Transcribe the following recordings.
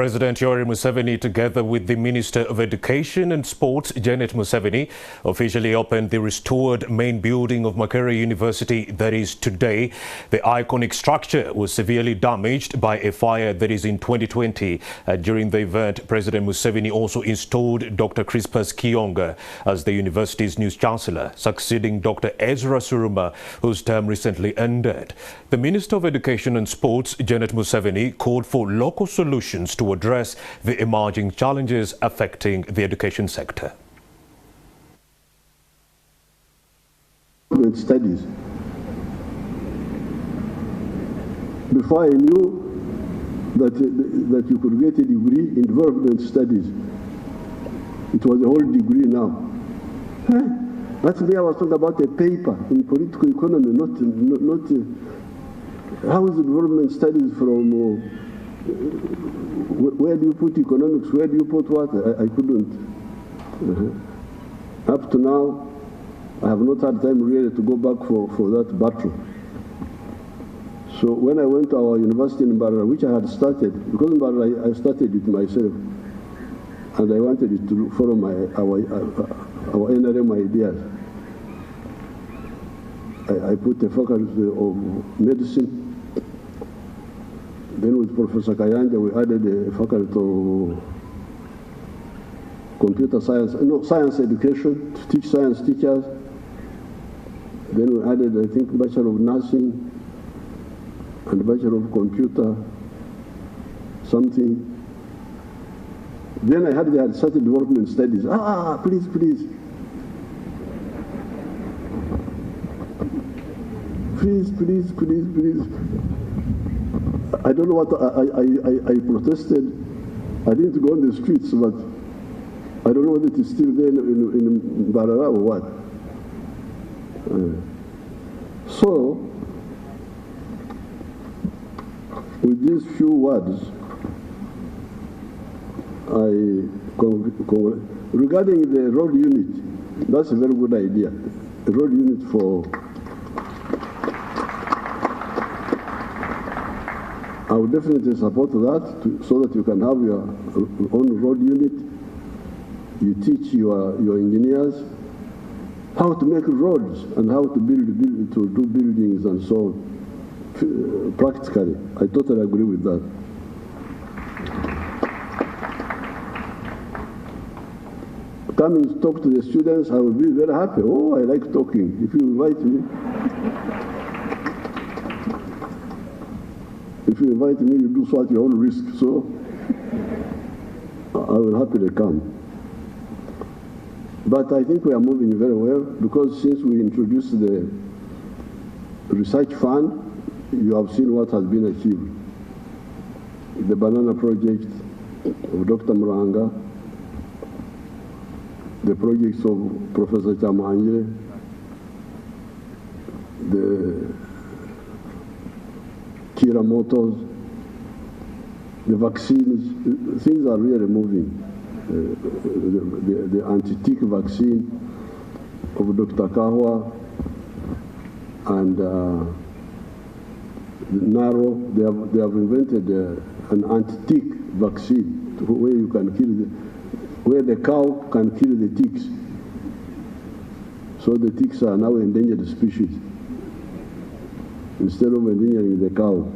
President Yoweri Museveni, together with the Minister of Education and Sports, Janet Museveni, officially opened the restored main building of Makerere University that is today. The iconic structure was severely damaged by a fire that is in 2020. During the event, President Museveni also installed Dr. Crispus Kiyonga as the university's new Chancellor, succeeding Dr. Ezra Suruma, whose term recently ended. The Minister of Education and Sports, Janet Museveni, called for local solutions to address the emerging challenges affecting the education sector. Studies. Before I knew that you could get a degree in development studies, it was a whole degree now. That's why I was talking about a paper in political economy, not how is the development studies from where do you put economics, where do you put what? I couldn't. Up to now, I have not had time really to go back for that battle. So when I went to our university in Makerere, which I had started, because in Makerere I started it myself, and I wanted it to follow our NRM ideas. I put a faculty of medicine. Then with Professor Kiyonga, we added a faculty of computer science, science education, to teach science teachers. Then we added, I think, Bachelor of Nursing and Bachelor of Computer something. Then I had started development studies. Please. Please. I don't know what I protested. I didn't go on the streets, but I don't know whether it is still there in Makerere or what. So, with these few words, regarding the road unit, that's a very good idea. A road unit for I would definitely support that so that you can have your own road unit. You teach your engineers how to make roads and how to do buildings and so on. Practically, I totally agree with that. Come and talk to the students, I will be very happy. Oh, I like talking. If you invite me. If you invite me, you do so at your own risk, so I will happily come. But I think we are moving very well, because since we introduced the research fund, you have seen what has been achieved. The banana project of Dr. Muranga, the projects of Professor Chamanje, the Kira Motors, the vaccines, things are really moving. The anti-tick vaccine of Dr. Kahwa and Naro, they have invented an anti-tick vaccine where you can kill where the cow can kill the ticks. So the ticks are now endangered species instead of endangering the cow.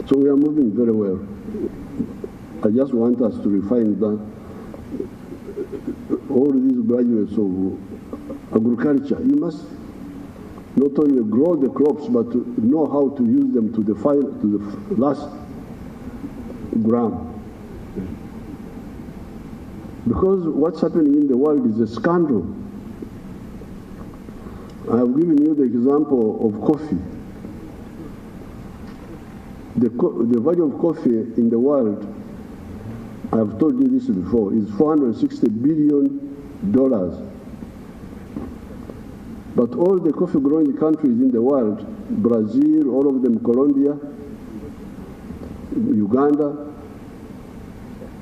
So we are moving very well. I just want us to refine that. All these graduates of agriculture, you must not only grow the crops, but to know how to use them to the last gram. Because what's happening in the world is a scandal. I have given you the example of coffee. The value of coffee in the world, I have told you this before, is $460 billion. But all the coffee growing countries in the world, Brazil, all of them, Colombia, Uganda,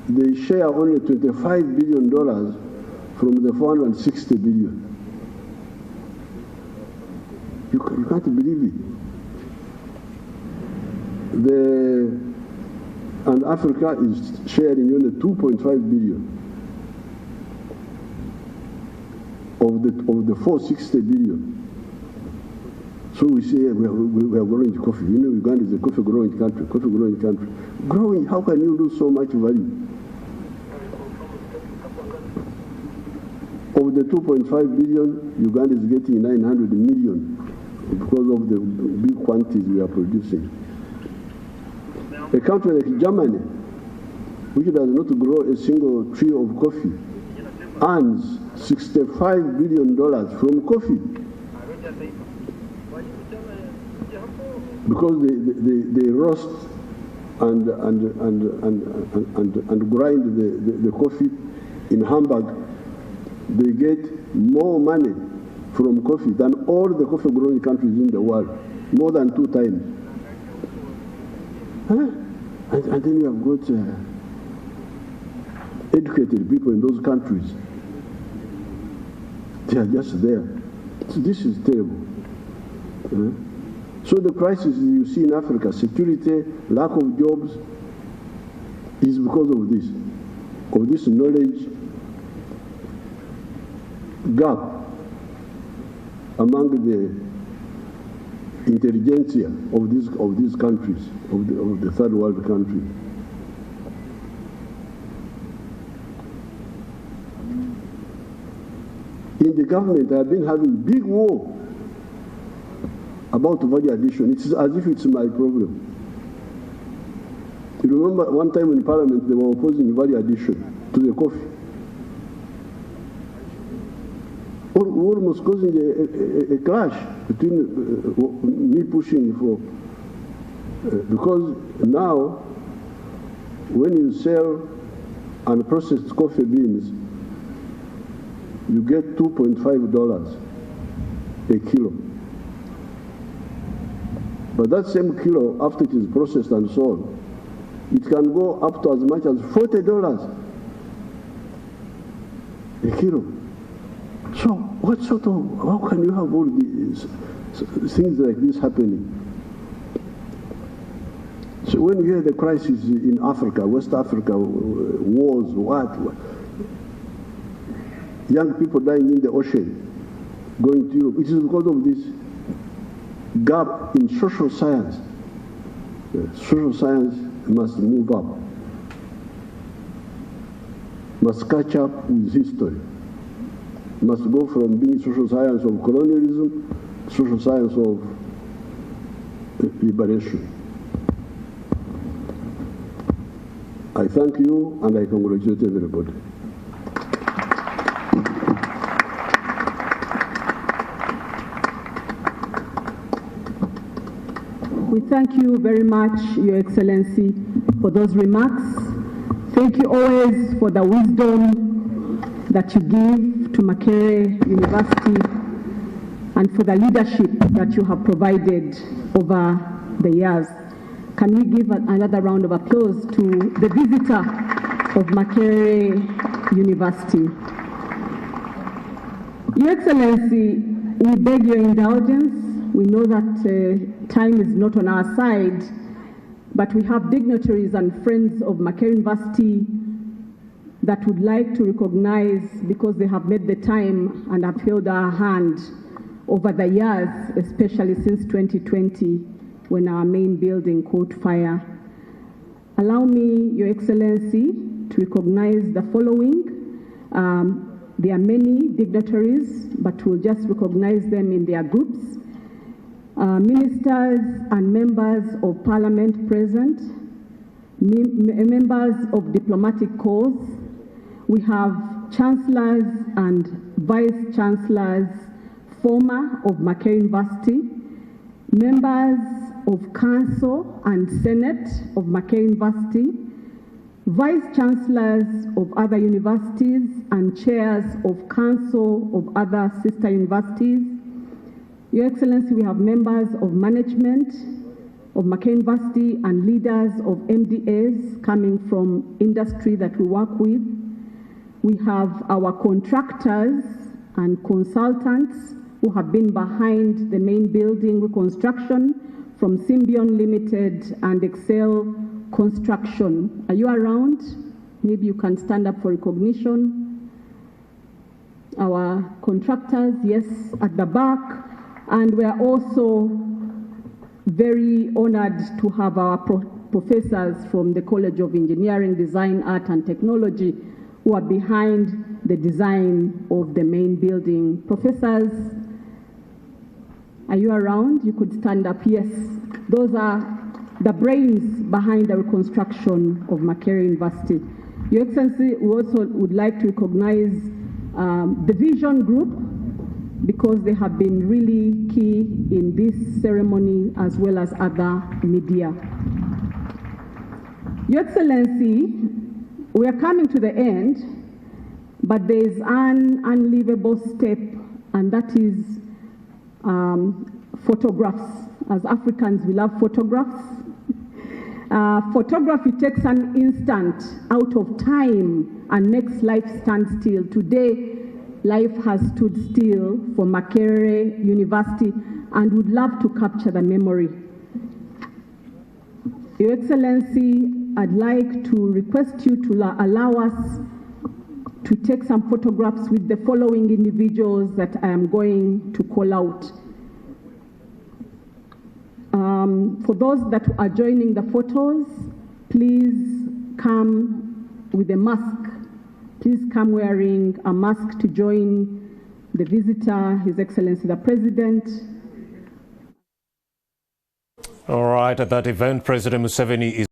they share only $25 billion from the $460 billion. You can't believe it. And Africa is sharing only 2.5 billion of the 460 billion. So we say we are growing coffee. You know, Uganda is a coffee growing country. Growing, how can you lose so much value? Of the 2.5 billion, Uganda is getting 900 million because of the big quantities we are producing. A country like Germany, which does not grow a single tree of coffee, earns $65 billion from coffee. Because they roast and grind the coffee in Hamburg, they get more money from coffee than all the coffee growing countries in the world, more than 2 times. And then you have got educated people in those countries. They are just there. So this is terrible. So the crisis you see in Africa, security, lack of jobs, is because of this knowledge gap among the intelligentsia of these countries, of the third world countries. In the government, I have been having big war about value addition. It's as if it's my problem. You remember one time in Parliament they were opposing value addition to the coffee, almost causing a clash between me pushing for, because now when you sell unprocessed coffee beans, you get $2.5 a kilo. But that same kilo, after it is processed and sold, it can go up to as much as $40 a kilo. So what sort of, how can you have all these things like this happening? So when you hear the crisis in Africa, West Africa, wars, what? Young people dying in the ocean, going to Europe, it is because of this gap in social science. Social science must move up, must catch up with history, must go from being social science of colonialism, social science of liberation. I thank you and I congratulate everybody. We thank you very much, Your Excellency, for those remarks. Thank you always for the wisdom that you give to Makerere University and for the leadership that you have provided over the years. Can we give another round of applause to the visitor of Makerere University? Your Excellency, we beg your indulgence. We know that time is not on our side, but we have dignitaries and friends of Makerere University that would like to recognize, because they have made the time and have held our hand over the years, especially since 2020, when our main building caught fire. Allow me, Your Excellency, to recognize the following. There are many dignitaries, but we'll just recognize them in their groups. Ministers and members of parliament present, members of diplomatic corps. We have chancellors and vice chancellors, former of Makerere University, members of council and senate of Makerere University, vice chancellors of other universities and chairs of council of other sister universities. Your Excellency, we have members of management of Makerere University and leaders of MDAs coming from industry that we work with. We have our contractors and consultants who have been behind the main building reconstruction from Symbion Limited and Excel Construction. Are you around? Maybe you can stand up for recognition. Our contractors, yes, at the back. And we are also very honored to have our professors from the College of Engineering, Design, Art and Technology who are behind the design of the main building. Professors, are you around? You could stand up. Yes, those are the brains behind the reconstruction of Makerere University. Your Excellency, we also would like to recognize the Vision Group, because they have been really key in this ceremony as well as other media. Your Excellency, we are coming to the end, but there is an unleavable step, and that is photographs. As Africans, we love photographs. Photography takes an instant out of time and makes life stand still. Today, life has stood still for Makerere University, and would love to capture the memory. Your Excellency, I'd like to request you to allow us to take some photographs with the following individuals that I am going to call out. For those that are joining the photos, please come with a mask. Please come wearing a mask to join the visitor, His Excellency the President. All right, at that event, President Museveni is